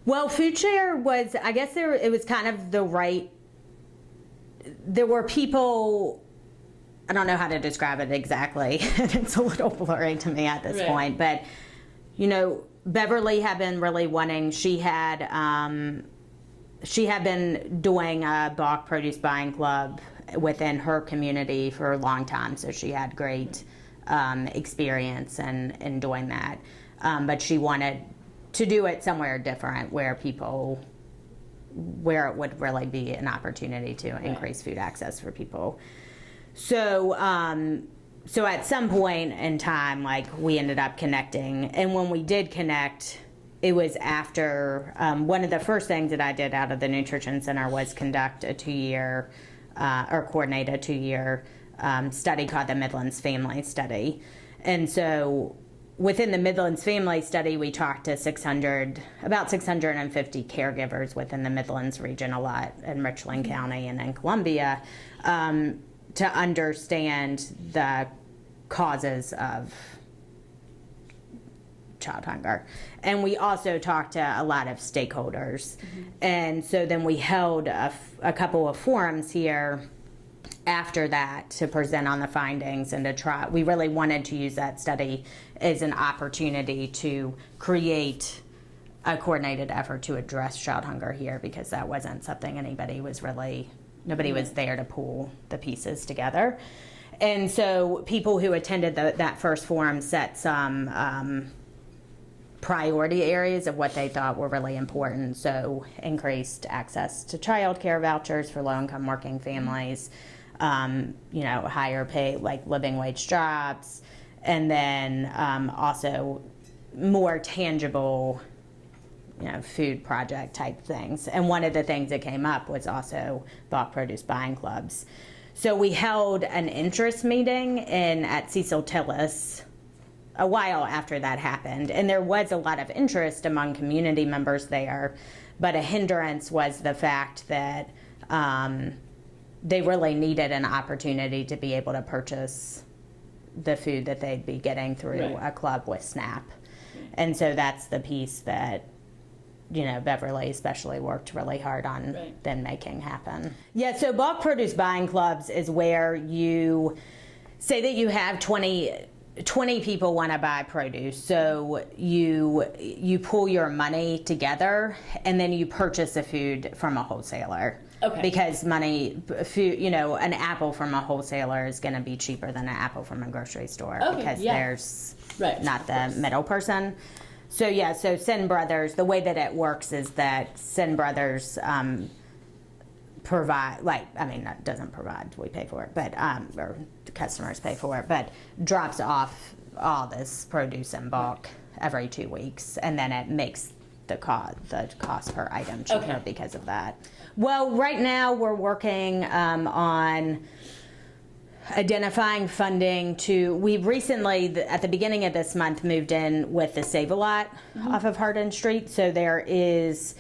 Well, FoodShare was, I guess it was kind of the right, there were people, I don't know how to describe it exactly. It's a little blurry to me at this point, but Beverly had been really wanting, she had been doing a bulk produce buying club within her community for a long time, so she had great experience in doing that. But she wanted to do it somewhere different where it would really be an opportunity to increase food access for people. So at some point in time, we ended up connecting, and when we did connect, it was after one of the first things that I did out of the Nutrition Center was conduct a 2-year or coordinate a 2-year study called the Midlands Family Study. And so within the Midlands Family Study, we talked to about 650 caregivers within the Midlands region, a lot in Richland County and in Columbia, to understand the causes of child hunger. And we also talked to a lot of stakeholders. And so then we held a couple of forums here after that to present on the findings and to try. We really wanted to use that study as an opportunity to create a coordinated effort to address child hunger here, because that wasn't something nobody was there to pull the pieces together. And so people who attended that first forum set some priority areas of what they thought were really important. So increased access to child care vouchers for low-income working families, higher pay, living wage jobs, and then also more tangible, food project type things. And one of the things that came up was also bulk produce buying clubs. So we held an interest meeting at Cecil Tillis a while after that happened, and there was a lot of interest among community members there, but a hindrance was the fact that they really needed an opportunity to be able to purchase the food that they'd be getting through a club with SNAP. And so that's the piece that Beverly especially worked really hard on then making happen. Yeah, so bulk produce buying clubs is where you say that you have 20 people want to buy produce. So you pull your money together and then you purchase the food from a wholesaler. Okay. Because food, an apple from a wholesaler is going to be cheaper than an apple from a grocery store because there's not the middle person. So so Sin Brothers, the way that it works is that Sin Brothers provide, doesn't provide, we pay for it, but or the customers pay for it, but drops off all this produce in bulk every 2 weeks, and then it makes the cost per item cheaper because of that. Well, right now we're working on identifying funding we recently, at the beginning of this month, moved in with the Save-A-Lot off of Hardin Street. So there is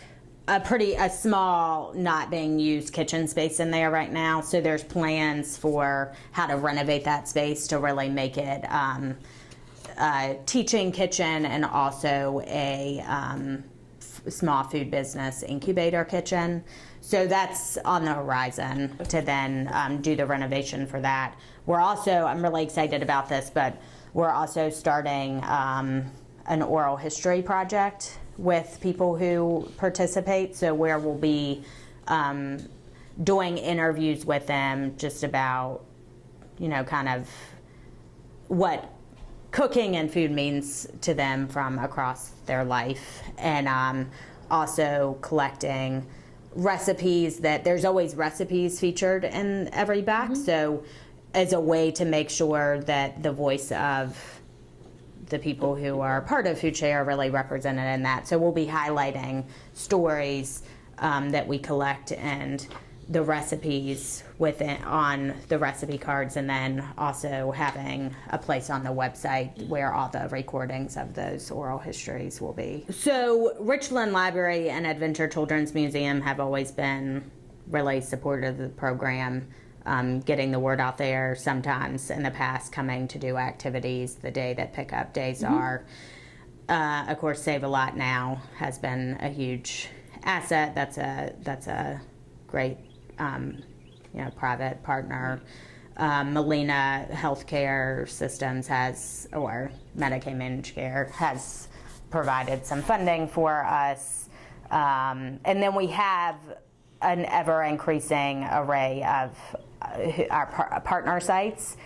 a small, not being used kitchen space in there right now. So there's plans for how to renovate that space to really make it a teaching kitchen and also a small food business incubator kitchen. So that's on the horizon to then do the renovation for that. I'm really excited about this, but we're also starting an oral history project with people who participate. So where we'll be doing interviews with them just about, kind of what cooking and food means to them from across their life, and also collecting recipes. That there's always recipes featured in every box, so as a way to make sure that the voice of the people who are part of FoodShare are really represented in that. So we'll be highlighting stories that we collect and the recipes on the recipe cards, and then also having a place on the website where all the recordings of those oral histories will be. So Richland Library and Adventure Children's Museum have always been really supportive of the program, getting the word out there, sometimes in the past coming to do activities the day that pickup days are. Of course, Save a Lot Now has been a huge asset. That's a great, private partner. Molina Healthcare Systems or Medicaid Managed Care has provided some funding for us. And then we have an ever-increasing array of our partner sites.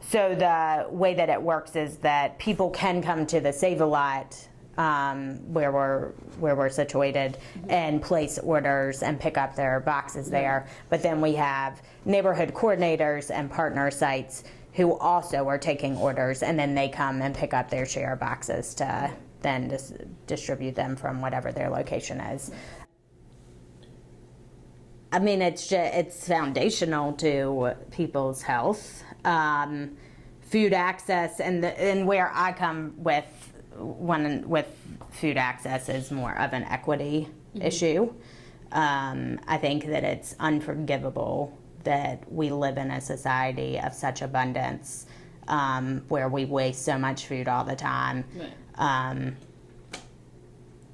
So the way that it works is that people can come to the Save a Lot where we're situated and place orders and pick up their boxes there. But then we have neighborhood coordinators and partner sites who also are taking orders, and then they come and pick up their share boxes to then distribute them from whatever their location is. I mean, it's foundational to people's health. Food access, and where I come with food access is more of an equity issue. I think that it's unforgivable that we live in a society of such abundance where we waste so much food all the time. Right.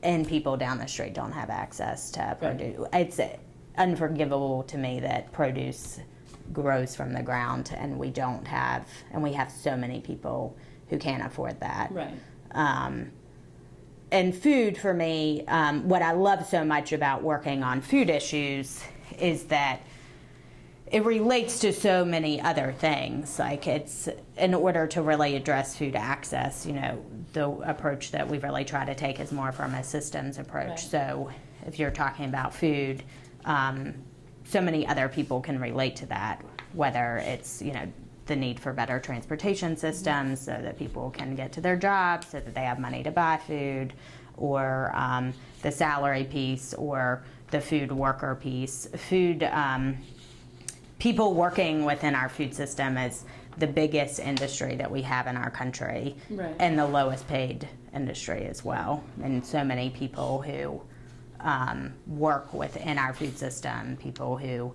And people down the street don't have access to produce. Right. It's unforgivable to me that produce grows from the ground and we have so many people who can't afford that. Right. And food for me, what I love so much about working on food issues is that it relates to so many other things. Like, it's in order to really address food access, the approach that we really try to take is more from a systems approach. Right. So if you're talking about food, so many other people can relate to that, whether it's, the need for better transportation systems so that people can get to their jobs, so that they have money to buy food, or the salary piece, or the food worker piece. People working within our food system is the biggest industry that we have in our country, right, and the lowest paid industry as well. And so many people who work within our food system, people who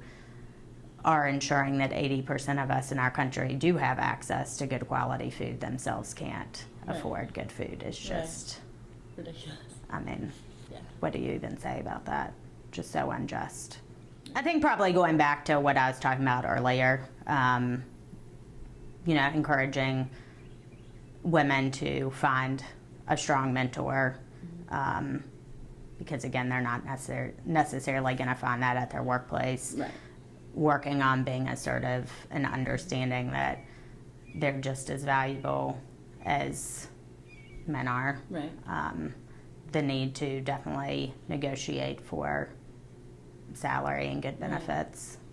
are ensuring that 80% of us in our country do have access to good quality food themselves can't afford good food. It's just ridiculous. I mean, what do you even say about that? Just so unjust. I think probably going back to what I was talking about earlier, encouraging women to find a strong mentor, because again, they're not necessarily going to find that at their workplace. Right. Working on being assertive and understanding that they're just as valuable as men are. Right. The need to definitely negotiate for salary and good benefits. Right.